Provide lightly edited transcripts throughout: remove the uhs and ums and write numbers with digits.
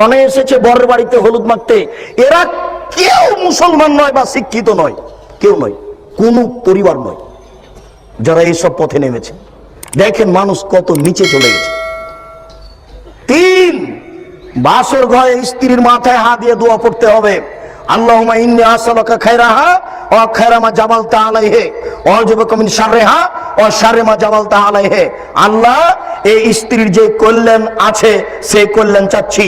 মনে এসেছে বরের বাড়িতে হলুদ মাখতে, এরা কেউ মুসলমান নয় বা শিক্ষিত নয়, কেউ নয়, কোন পরিবার নয় যারা এইসব পথে নেমেছে। দেখেন মানুষ কত নিচে চলে গেছে। তিন, বাসর ঘরে স্ত্রীর মাথায় হাত দিয়ে দোয়া পড়তে হবে, আল্লাহুম্মা ইন্নী আসআলুকা খায়রাহা ওয়া খায়রা মা জাবালতা আলাইহি ওয়া আউযুবিকা মিন শাররিহা ওয়া শাররি মা জাবালতা আলাইহি। আল্লাহ, এই স্ত্রীর যে কল্যাণ আছে সেই কল্যাণ চাচ্ছি,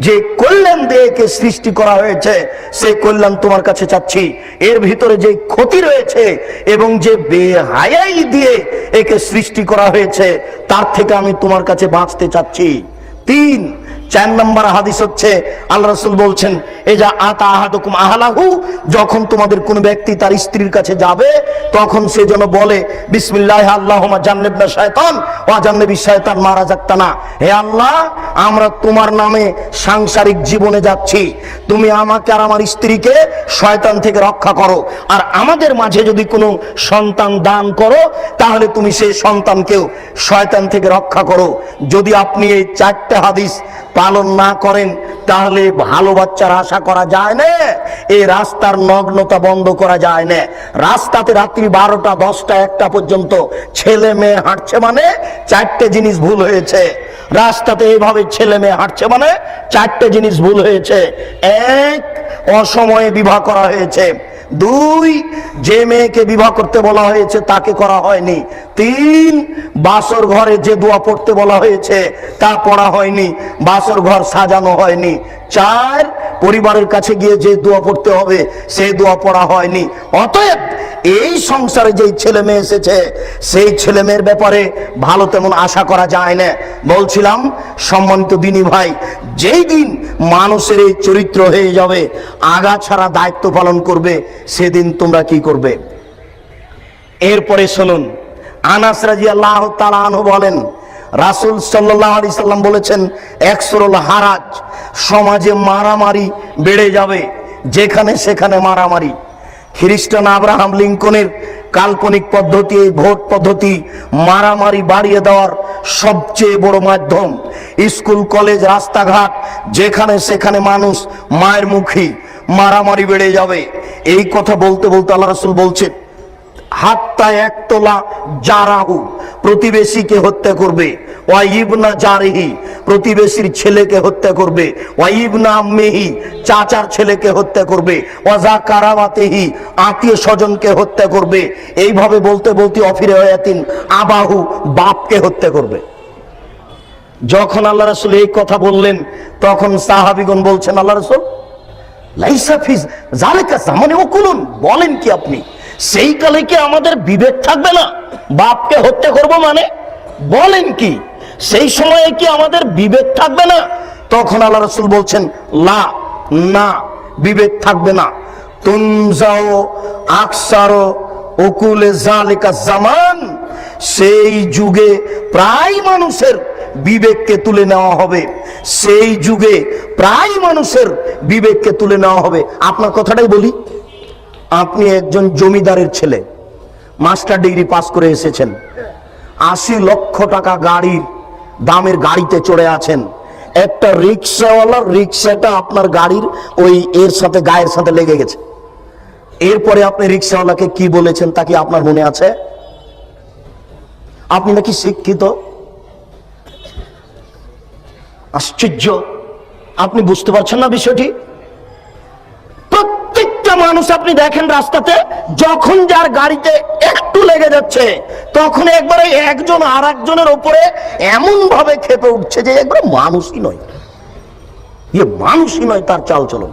যে কল্যাণ দিয়ে একে সৃষ্টি করা হয়েছে সেই কল্যাণ তোমার কাছে চাচ্ছি, এর ভিতরে যে ক্ষতি রয়েছে এবং যে বেহায়াই দিয়ে একে সৃষ্টি করা হয়েছে তার থেকে আমি তোমার কাছে বাঁচতে চাচ্ছি। তিন, 4 নম্বর হাদিস হচ্ছে আল্লাহ রাসূল বলছেন, এজা আতা আহাদুকুম আহলাহু, যখন তোমাদের কোন ব্যক্তি তার স্ত্রীর কাছে যাবে তখন সে যেন বলে বিসমিল্লাহ আল্লাহুম্মা জান্নিবনা শায়তান ওয়া জান্নিবি শায়তান মা রাযাকতানা। হে আল্লাহ, আমরা তোমার নামে সাংসারিক জীবনে যাচ্ছি, তুমি আমাকে আর আমার স্ত্রীকে শয়তান থেকে রক্ষা করো, আর আমাদের মাঝে যদি কোনো সন্তান দান করো তাহলে তুমি সেই সন্তানকেও শয়তান থেকে রক্ষা করো। যদি আপনি এই 4টে হাদিস পালন না করেন তাহলে ভালো বাচ্চার আশা করা যায় না, এই রাস্তার নগ্নতা বন্ধ করা যায় না। রাস্তাতে রাত্রি 12টা 10টা 1টা পর্যন্ত ছেলে মেয়ে হাঁটছে মানে 4টে জিনিস ভুল হয়েছে। রাস্তাতে এইভাবে ছেলে মেয়ে হাঁটছে মানে 4টে জিনিস ভুল হয়েছে। 1, অসময়ে বিবাহ করা হয়েছে। 2, যে মেয়েকে বিবাহ করতে বলা হয়েছে তাকে করা হয়নি। 3, বাসর ঘরে যে দোয়া পড়তে বলা হয়েছে তা পড়া হয়নি, বাসর ঘর সাজানো হয়নি। 4, পরিবারের কাছে গিয়ে যে দোয়া পড়তে হবে সেই দোয়া পড়া হয়নি। অতএব এই সংসারে যেই ছেলে মেয়ে এসেছে সেই ছেলে মেয়ের ব্যাপারে ভালো তেমন আশা করা যায় না। বলছিলাম সম্মানিত দিনী ভাই, যেই দিন মানুষের এই চরিত্র হয়ে যাবে, আগাছাড়া দায়িত্ব পালন করবে, সেদিন তোমরা কি করবে? এরপরে শুনুন, আনাস রাদিয়াল্লাহু তাআলা আনহু বলেন, রাসূল সাল্লাল্লাহু আলাইহি সাল্লাম বলেছেন, একসুরুল হারাজ, সমাজে মারামারি বেড়ে যাবে, যেখানে সেখানে মারামারি। খ্রিস্টান আব্রাহাম লিঙ্কনের কাল্পনিক পদ্ধতি, এই ভোট পদ্ধতি মারামারি বাড়িয়ে দেওয়ার সবচেয়ে বড় মাধ্যম। স্কুল কলেজ রাস্তাঘাট যেখানে সেখানে মানুষ মায়ের মুখী, মারামারি বেড়ে যাবে। এই কথা বলতে বলতে আল্লাহ রাসূল বলছেন, হাত্তা একতলা জারাহু, প্রতিবেশীকে হত্যা করবে, ওয়া ইবনা জারিহি, প্রতিবেশীর ছেলেকে হত্যা করবে, ওয়া ইবনা আম্মিহি, চাচার ছেলেকে হত্যা করবে, ওয়া যাকারাবাতিহি, আত্মীয় স্বজনকে হত্যা করবে। এইভাবে বলতে বলতে অফিরে হয়াতিন আবাহু, বাপকে হত্যা করবে। যখন আল্লাহ রাসূল এই কথা বললেন তখন সাহাবীগণ বলছেন, আল্লাহ রাসূল, লাইসা ফিজ যালিকা জামানে ওকুলুন, বলেন কি আপনি? সেই কালে কি আমাদের বিবেক থাকবে না? বাপকে হত্যা করব মানে বলেন কি? সেই সময়ে কি আমাদের বিবেক থাকবে না? তখন আল্লাহ রাসূল বলছেন, লা, না, বিবেক থাকবে না। তুনজাও আকসারো ওকুলে জালিকা জামান, সেই যুগে প্রায় মানুষের বিবেককে তুলে নেওয়া হবে, সেই যুগে প্রায় মানুষের বিবেককে তুলে নেওয়া হবে। আপনার কথাটাই বলি, আপনি একজন জমিদারের ছেলে, মাস্টার ডিগ্রি পাস করে এসেছেন, 80 লক্ষ টাকা গাড়ির দামের গাড়িতে চড়ে আছেন, একটা রিক্সাওয়ালার রিক্সাটা আপনার গাড়ির ওই এর সাথে গায়ের সাথে লেগে গেছে। এরপরে আপনি রিক্সাওয়ালাকে কি বলেছেন তা কি আপনার মনে আছে? আপনি নাকি শিক্ষিত, আশ্চর্য, আপনি বুঝতে পারছেন না বিষয়টি? প্রত্যেকটা মানুষ আপনি দেখেন রাস্তাতে, যখন যার গাড়িতে একটু লেগে যাচ্ছে তখন একবারে একজন আর একজনের উপরে এমন ভাবে ক্ষেপে উঠছে যে একবারে মানুষই নয়, মানুষই নয় তার চাল চলন।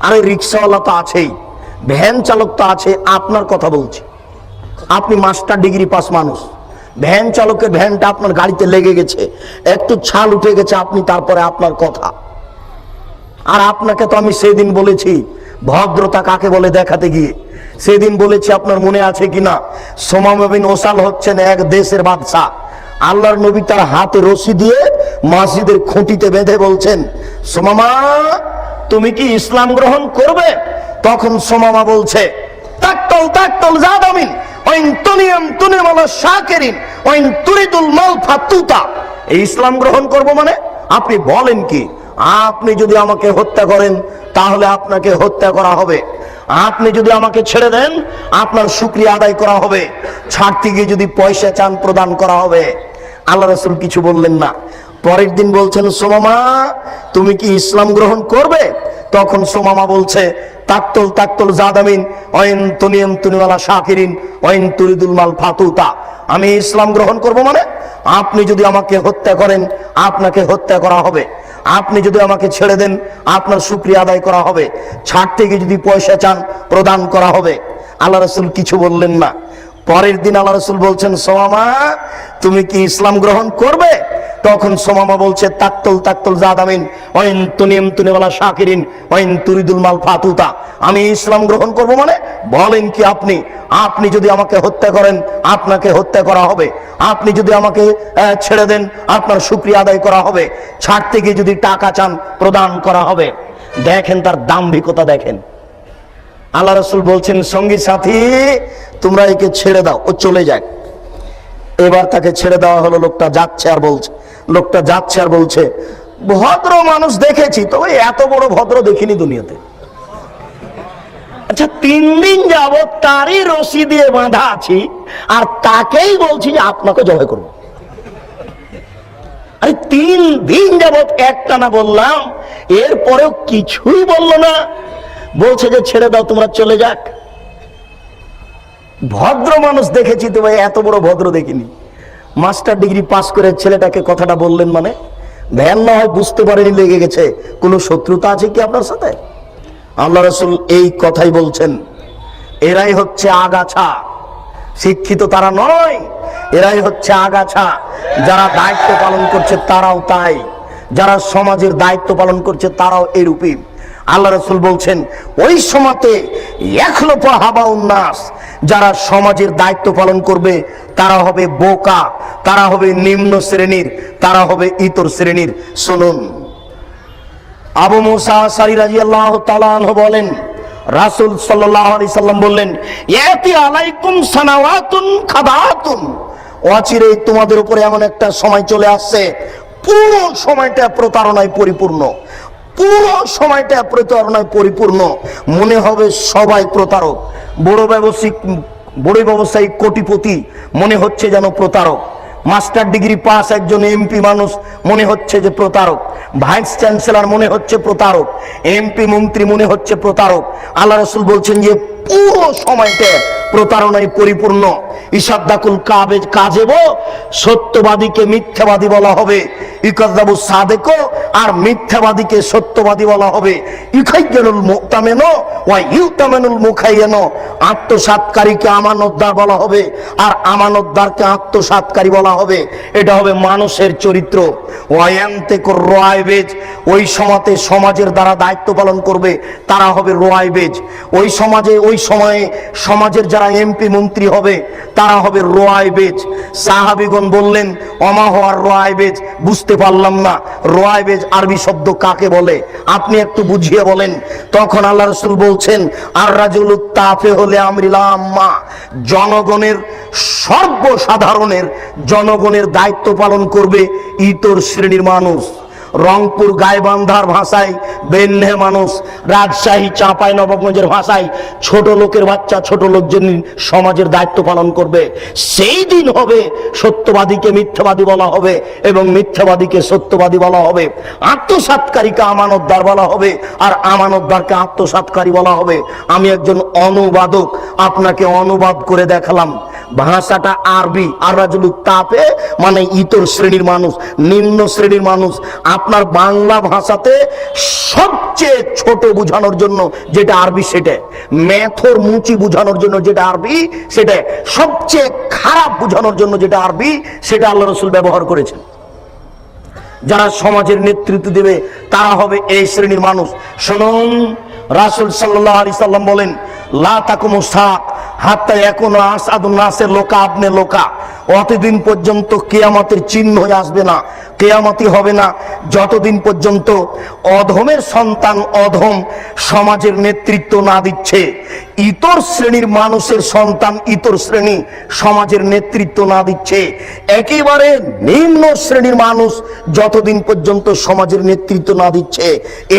আরে রিক্সাওয়ালা তো আছেই, ভ্যান চালক তো আছে। আপনার কথা বলছি, আপনি মাস্টার ডিগ্রি পাস মানুষ, ভ্যান চালকের ভ্যানটা আপনার গাড়িতে লেগে গেছে, একটু ছাল উঠে গেছে, আপনি তারপরে আপনার কথা। আর আপনাকে তো আমি সেদিন বলেছি ভদ্রতা কাকে বলে দেখাতে গিয়ে, সেদিন বলেছি, আপনার মনে আছে কিনা, সুমামা বিন ওসাল হচ্ছেন এক দেশের বাদশা। আল্লাহর নবী তার হাতে রশি দিয়ে মসজিদের খুঁটিতে বেঁধে বলছেন, সুমামা তুমি কি ইসলাম গ্রহণ করবে? তখন সুমামা বলছে, তাকতল তাকতল জাদামিন ওয়াইন তুনিয়াম তুনিমাল শাকিরিন ওয়াইন তুরিদুল মাল ফাতুতা, এই ইসলাম গ্রহণ করব মানে আপনি বলেন কি? আপনি যদি আমাকে হত্যা করেন তাহলে আপনাকে হত্যা করা হবে, আপনি যদি আমাকে ছেড়ে দেন আপনার শুকরিয়া আদায় করা হবে, ছাড়তে গিয়ে যদি পয়সা চান প্রদান করা হবে। আল্লাহ রাসূল কিছু বললেন না। পরের দিন বলছেন, সুমামা তুমি কি ইসলাম গ্রহণ করবে? তখন সুমামা বলছে, তাকতুল তাকতুল জাদামিন ওয়াইন তুনিয়াম তুনিওয়ালা শাকিরিন ওয়াইন তুরিদুল মাল ফাতুতা। আমি ইসলাম গ্রহণ করব মানে আপনি যদি আমাকে হত্যা করেন আপনাকে হত্যা করা হবে, আপনি যদি আমাকে ছেড়ে দেন আপনার শুকরিয়া আদায় করা হবে, ছাড়তে গিয়ে যদি পয়সা চান প্রদান করা হবে। আল্লাহ রাসূল কিছু বললেন না। পরের দিন আল্লাহ রাসূল বলছেন, সুমামা তুমি কি ইসলাম গ্রহণ করবে? তখন সুমামা বলছে, তাকতুল তাকতুল জাদামিন ওয়াইন তুনিয়াম তুনিওয়ালা শাকিরিন ওয়াইন তুরিদুল মাল ফাতুতা। আমি ইসলাম গ্রহণ করব মানে বলেন কি আপনি আপনি যদি আমাকে হত্যা করেন আপনাকে হত্যা করা হবে, আপনি যদি আমাকে ছেড়ে দেন আপনার শুকরিয়া আদায় করা হবে, ছাড়তে গিয়ে যদি টাকা চান প্রদান করা হবে। দেখেন তার দাম্ভিকতা দেখেন। আল্লাহ রাসূল বলছেন, সঙ্গী সাথী তোমরা একে ছেড়ে দাও, ও চলে যাক। এবার তাকে ছেড়ে দেওয়া হলো। লোকটা যাচ্ছে আর বলছে ভদ্র মানুষ দেখেছি, তবে এত বড় ভদ্র দেখিনি দুনিয়াতে। আচ্ছা 3 দিন যাবত তারই রশি দিয়ে বাঁধা আছি আর তাকেই বলছি যে আপনাকে জবাই করবো। আরে 3 দিন যাবত একটানা বললাম, এরপরেও কিছুই বললো না, বলছে যে ছেড়ে দাও তোমরা চলে যাক। ভদ্র মানুষ দেখেছি তো ভাই, এত বড় ভদ্র দেখিনি। মাস্টার ডিগ্রি পাস করে ছেলেটাকে কথাটা বললেন মানে ভ্যান না হয় বুঝতে পারেনি, লেগে গেছে। কোনো শত্রুতা আছে কি আপনার সাথে? আল্লাহ রাসূল এই কথাই বলছেন। এরাই হচ্ছে আগাছা, শিক্ষিত তারা নয়, এরাই হচ্ছে আগাছা। যারা দায়িত্ব পালন করছে তারাও তাই, যারা সমাজের দায়িত্ব পালন করছে তারাও এরূপই। আল্লাহ রাসূল বলছেন, ওই সময়তে ইয়াখলুফু হাবাউন নাস, যারা সমাজের দায়িত্ব পালন করবে তারা হবে বোকা, তারা হবে নিম্ন শ্রেণীর, তারা হবে ইতর শ্রেণীর। শুনুন, আবু মুসা আশআরী রাদিয়াল্লাহু তাআলা আনহু বলেন, রাসূল সাল্লাল্লাহু আলাইহি সাল্লাম বললেন, ইয়াতি আলাইকুম সানাওয়াতুন খাদাতুন, অচিরেই তোমাদের উপরে এমন একটা সময় চলে আসছে, পুরো সময়টা প্রতারণায় পরিপূর্ণ, পুরো সময়টা প্রতারণায় পরিপূর্ণ। মনে হবে সবাই প্রতারক। বড় ব্যবসায়ী কোটিপতি মনে হচ্ছে যেন প্রতারক, মাস্টার ডিগ্রি পাস একজন এমপি মানুষ মনে হচ্ছে যে প্রতারক, ভাইস চ্যান্সেলর মনে হচ্ছে প্রতারক, এমপি মন্ত্রী মনে হচ্ছে প্রতারক। আল্লাহ রাসূল বলছেন যে পুরো সময়টা প্রতারণায় পরিপূর্ণ। ইসাদ্দাকুল কাযিব, সত্যবাদীকে মিথ্যাবাদী বলা হবে। ইকাযাবু সাদিক, আর মিথ্যাবাদীকে সত্যবাদী বলা হবে। ইখাইয়ানুল মুতামিন ওয়া ইউতামিনুল মুখাইয়ান, আত্মসাৎকারীকে আমানতদার বলা হবে আর আমানতদারকে আত্মসাৎকারী বলা হবে। এটা হবে মানুষের চরিত্র। ওয়ায়ান্তিকুর রায়বেজ, ওই সমাজে সমাজের দ্বারা দায়িত্ব পালন করবে তারা হবে রায়বেজ। ওই সময়ে সমাজের যারা এমপি মন্ত্রী হবে তারা হবে রায়বেজ। সাহাবীগণ বললেন, ওমা হওয়ার রায়বেজ, বুঝতে পারলাম না রায়বেজ আরবি শব্দ কাকে বলে, আপনি একটু বুঝিয়ে বলেন। তখন আল্লাহ রাসূল বলছেন, আর রাজুলুত তাফে হলে আমরিল আম্মা, জনগণের সর্বসাধারণের জনগণের দায়িত্ব পালন করবে ইতর শ্রেণীর মানুষ। রংপুর গাইবান্ধার ভাষায় বেন্যে মানুষ, রাজশাহী চাঁপাই নবাবগঞ্জের ভাষায় ছোট লোকের বাচ্চা, ছোট লোকজন সমাজের দায়িত্ব পালন করবে। সেই দিন হবে সত্যবাদীকে মিথ্যাবাদী বলা হবে এবং মিথ্যাবাদীকে সত্যবাদী বলা হবে। আত্মসাৎকারীকে আমানতদার বলা হবে আর আমানতদারকে আত্মসাৎকারী বলা হবে। আমি একজন অনুবাদক, আপনাকে অনুবাদ করে দেখালাম। ভাষাটা আরবি, আর রাজুলুত তাফে মানে ইতর শ্রেণীর মানুষ, নিম্ন শ্রেণীর মানুষ। আপনার বাংলা ভাষাতে সবচেয়ে ছোট বোঝানোর জন্য যেটা আরবি সেটা, মেথর মুচি বোঝানোর জন্য যেটা আরবি সেটা, সবচেয়ে খারাপ বোঝানোর জন্য যেটা আরবি সেটা আল্লাহ রাসূল ব্যবহার করেছেন। যারা সমাজের নেতৃত্ব দেবে তারা হবে এই শ্রেণীর মানুষ। শুনুন, রাসূল সাল্লাল্লাহু আলাইহি সাল্লাম বলেন, লা তাকুমু সাআত হাত্তা ইয়াকুনা আসাদুন নাসের লোকা আবনে লোকা, অতদিন পর্যন্ত কিয়ামতের চিহ্ন হয়ে আসবে না কেয়ামতি হবে না যতদিন পর্যন্ত অধমের সন্তান অধম সমাজের নেতৃত্ব না দিচ্ছে, ইতর শ্রেণীর মানুষের সন্তান ইতর শ্রেণী সমাজের নেতৃত্ব না দিচ্ছে, একেবারে নিম্ন শ্রেণীর মানুষ যতদিন পর্যন্ত সমাজের নেতৃত্ব না দিচ্ছে।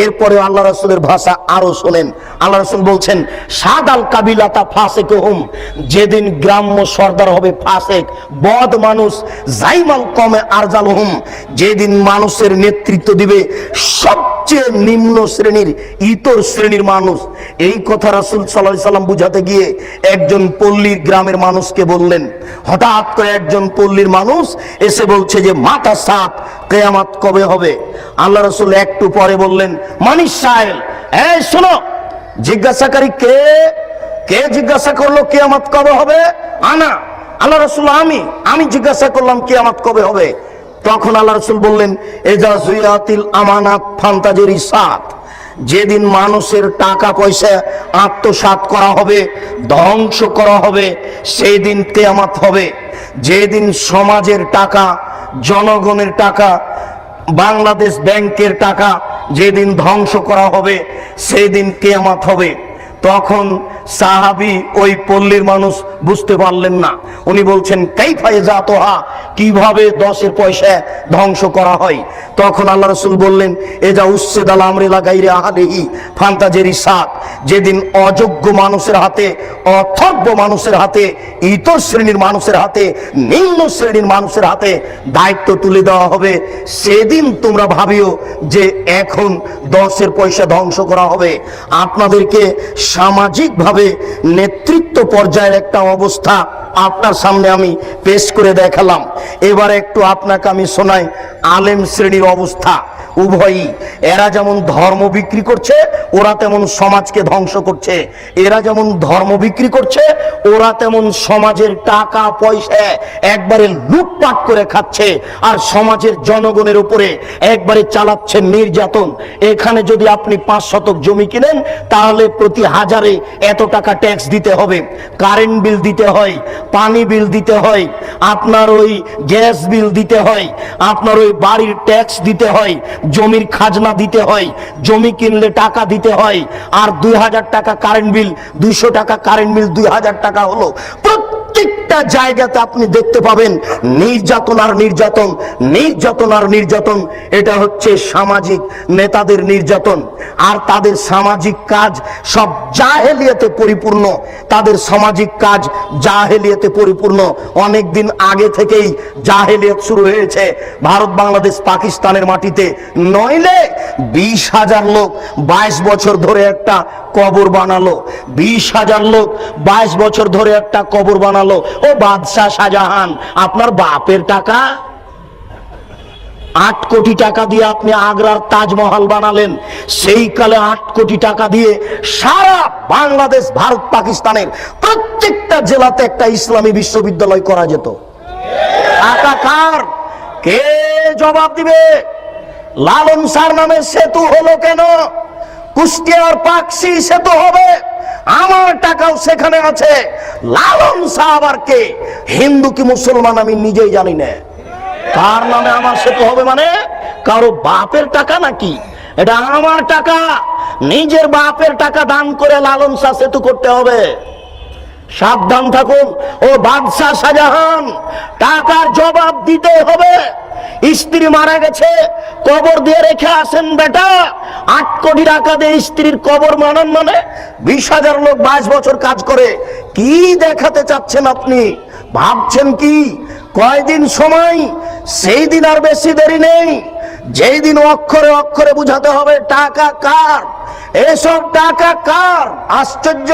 এরপরে আল্লাহ রাসূলের ভাষা আরো শোনেন। আল্লাহ রাসূল বলছেন, সাদাল কাবিলাতা ফাসিকুহুম, যেদিন গ্রাম্য সর্দার হবে ফাসেক, বদ মানুষ, জাইমাল কমে আরজালহুম, যেদিন মানুষের নেতৃত্ব দিবে সবচেয়ে নিম্ন শ্রেণীর ইতর শ্রেণীর মানুষ। এই কথা রাসূল সাল্লাল্লাহু আলাইহি সাল্লাম বুঝাতে গিয়ে একজন পল্লীর গ্রামের মানুষকে বললেন। হঠাৎ করে একজন পল্লীর মানুষ এসে বলছে যে মাতা সাত, কিয়ামত কবে হবে? আল্লাহ রাসূল একটু পরে বললেন, মানিস সাইল, এই শোনো, জিজ্ঞাসাকারী কে? কে জিজ্ঞাসা করলো কিয়ামত কবে হবে? আনা। আল্লাহ রাসূল, আমি জিজ্ঞাসা করলাম কিয়ামত কবে হবে। তখন আল্লাহ রাসূল বললেন, এজা জুয়াতিল আমানাত ফান্তাজিরি সাত, যেদিন মানুষের টাকা পয়সা আত্মসাৎ করা হবে, ধ্বংস করা হবে, সেই দিন কিয়ামত হবে। যেদিন সমাজের টাকা, জনগণের টাকা, বাংলাদেশ ব্যাংকের টাকা যেদিন ধ্বংস করা হবে, সেই দিন কিয়ামত হবে। তখন সাহাবী ওই পল্লীর মানুষ বুঝতে পারলেন না। উনি বলছেন, কাইফা ইজাতুহা, কিভাবে 10-এর পয়সা ধ্বংস করা হয়? তখন আল্লাহ রাসূল বললেন, এজা উসসিদাল আমরি লা গায়রি আহলিহি ফান্তাজিরি সাত, যেদিন অযোগ্য মানুষের হাতে, অথর্ব মানুষের হাতে, ইতর শ্রেণীর মানুষের হাতে, নিম্ন শ্রেণীর মানুষের হাতে দায়িত্ব তুলে দেওয়া হবে, সেদিন তোমরা ভাবিও যে এখন 10-এর পয়সা ধ্বংস করা হবে। আপনাদেরকে সামাজিকভাবে নেতৃত্ব পর্যায়ের একটা অবস্থা আপনার সামনে আমি পেশ করে দেখালাম। এবার একটু আপনাকে আমি শোনাই আলেম শ্রেণীর অবস্থা। উভয়ই, এরা যেমন ধর্ম বিক্রি করছে, ওরা তেমন সমাজকে ধ্বংস করছে। এরা যেমন ধর্ম বিক্রি করছে, ওরা তেমন সমাজের টাকা পয়সা একবারে লুটপাট করে খাচ্ছে, আর সমাজের জনগণের উপরে একবারে চালাচ্ছে নির্যাতন। এখানে যদি আপনি 5 শতক জমি কিনেন, তাহলে প্রতি হাজারে এত টাকা ট্যাক্স দিতে হবে, কারেন্ট বিল দিতে হয়, পানি বিল দিতে হয়, আপনার ওই গ্যাস বিল দিতে হয়, আপনার ওই বাড়ির ট্যাক্স দিতে হয়, জমির খাজনা দিতে হয়, জমি কিনলে টাকা দিতে হয়, আর 2000 টাকা কারেন্ট বিল, 200 টাকা কারেন্ট বিল, 2000 টাকা হলো। প্রত্যেকটা জায়গাতে আপনি দেখতে পাবেন নির্যাতন আর নির্যাতন, নির্যাতন আর নির্যাতন। এটা হচ্ছে সামাজিক নেতাদের নির্যাতন। আর তাদের সামাজিক কাজ সব জাহেলিয়াতে পরিপূর্ণ, তাদের সামাজিক কাজ জাহেলিয়াতে পরিপূর্ণ। অনেক দিন আগে থেকেই জাহেলিয়াত শুরু হয়েছে ভারত, বাংলাদেশ, পাকিস্তানের মাটিতে। নইলে 20,000 লোক 22 বছর ধরে একটা কবর বানালো, 20,000 লোক 22 বছর ধরে একটা কবর বানালো। ও বাদশাহ শাহজাহান, আপনার বাপের টাকা 8 কোটি টাকা দিয়ে আপনি আগ্রার তাজমহল বানালেন। সেই কালে 8 কোটি টাকা দিয়ে সারা বাংলাদেশ, ভারত, পাকিস্তানের প্রত্যেকটা জেলাতে একটা ইসলামী বিশ্ববিদ্যালয় করা যেত। টাকা কার? কে জবাব দিবে? লালন শাহর নামে সেতু হলো কেন? কুষ্টিয়ার পাকশি সেতু হবে, আমার টাকাও সেখানে আছে। লালন শাহ আবার কে? হিন্দু কি মুসলমান আমি নিজেই জানি না। কার নামে আমার সেতু হবে? মানে কারো বাপের টাকা নাকি? এটা আমার টাকা, নিজের বাপের টাকা দান করে লালন শাহ সেতু করতে হবে। সাবধান থাকুন। ও বাদশাহ শাহজাহান, টাকার জবাব দিতে হবে। স্ত্রী মারা গেছে, কবর দিয়ে রেখে আসেন বেটা। 8 কোটি টাকা দিয়ে স্ত্রীর কবর বানান, মানে 20,000 লোক 22 বছর কাজ করে। কি দেখাতে চাচ্ছেন আপনি? ভাবছেন কি? কয়দিন সময়, সেই দিন আর বেশি দেরি নেই। যেই দিন অক্ষরে অক্ষরে বুঝাতে হবে টাকা কার, এসব টাকা কার। আশ্চর্য,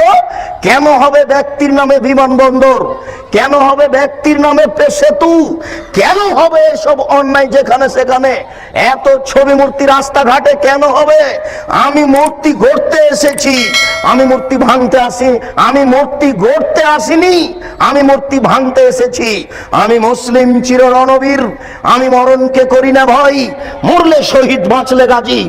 কেন হবে ব্যক্তির নামে বিমানবন্দর? কেন হবে ব্যক্তির নামে সেতু? কেন হবে এসব অন্যায় যেখানে সেখানে? এত ছবি মূর্তি রাস্তাঘাটে কেন হবে? আমি মূর্তি গড়তে এসেছি, আমি মূর্তি ভাঙতে আসি, আমি মূর্তি গড়তে আসিনি, আমি মূর্তি ভাঙতে এসেছি। আমি মুসলিম চির রণবীর, আমি মরণকে করি না ভয়, মরলে শহীদ বাঁচলে গাজী।